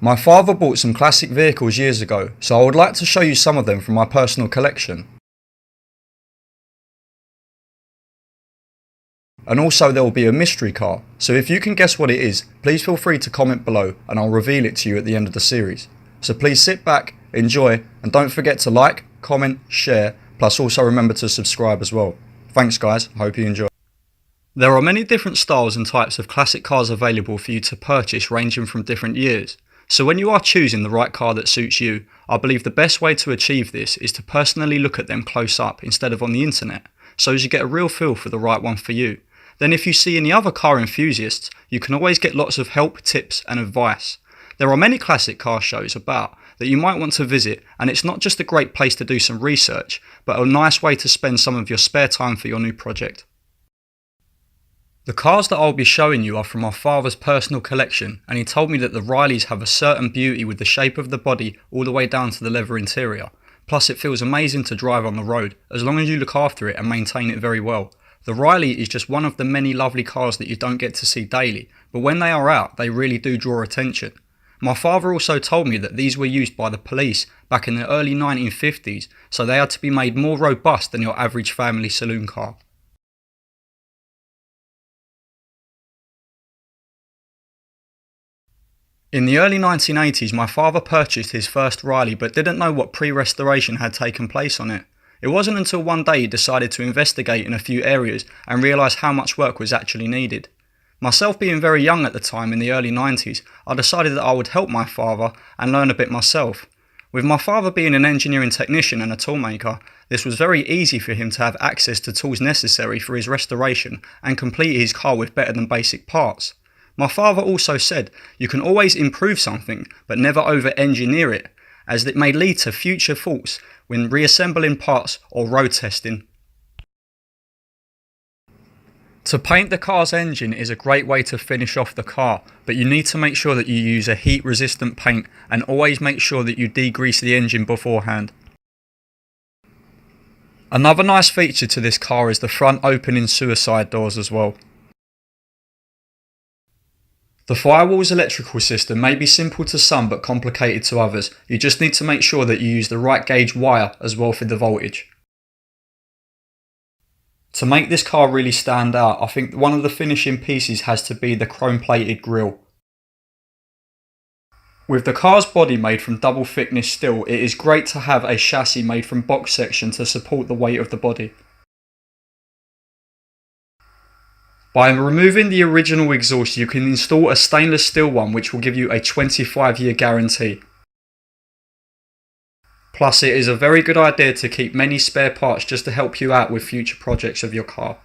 My father bought some classic vehicles years ago, so I would like to show you some of them from my personal collection. And also there will be a mystery car, so if you can guess what it is, please feel free to comment below and I'll reveal it to you at the end of the series. So please sit back, enjoy, and don't forget to like, comment, share, plus also remember to subscribe as well. Thanks guys, hope you enjoy. There are many different styles and types of classic cars available for you to purchase, ranging from different years. So when you are choosing the right car that suits you, I believe the best way to achieve this is to personally look at them close up instead of on the internet, so as you get a real feel for the right one for you. Then if you see any other car enthusiasts, you can always get lots of help, tips and advice. There are many classic car shows about that you might want to visit, and it's not just a great place to do some research, but a nice way to spend some of your spare time for your new project. The cars that I'll be showing you are from my father's personal collection, and he told me that the Rileys have a certain beauty with the shape of the body all the way down to the leather interior. Plus it feels amazing to drive on the road, as long as you look after it and maintain it very well. The Riley is just one of the many lovely cars that you don't get to see daily, but when they are out, they really do draw attention. My father also told me that these were used by the police back in the early 1950s, so they had to be made more robust than your average family saloon car. In the early 1980s, my father purchased his first Riley but didn't know what pre-restoration had taken place on it. It wasn't until one day he decided to investigate in a few areas and realised how much work was actually needed. Myself being very young at the time in the early 90s, I decided that I would help my father and learn a bit myself. With my father being an engineering technician and a toolmaker, this was very easy for him to have access to tools necessary for his restoration and complete his car with better than basic parts. My father also said you can always improve something but never over-engineer it, as it may lead to future faults when reassembling parts or road testing. To paint the car's engine is a great way to finish off the car, but you need to make sure that you use a heat resistant paint and always make sure that you degrease the engine beforehand. Another nice feature to this car is the front opening suicide doors as well. The Firewall's electrical system may be simple to some but complicated to others. You just need to make sure that you use the right gauge wire as well for the voltage. To make this car really stand out, I think one of the finishing pieces has to be the chrome plated grille. With the car's body made from double thickness steel, it is great to have a chassis made from box section to support the weight of the body. By removing the original exhaust, you can install a stainless steel one which will give you a 25-year guarantee. Plus it is a very good idea to keep many spare parts just to help you out with future projects of your car.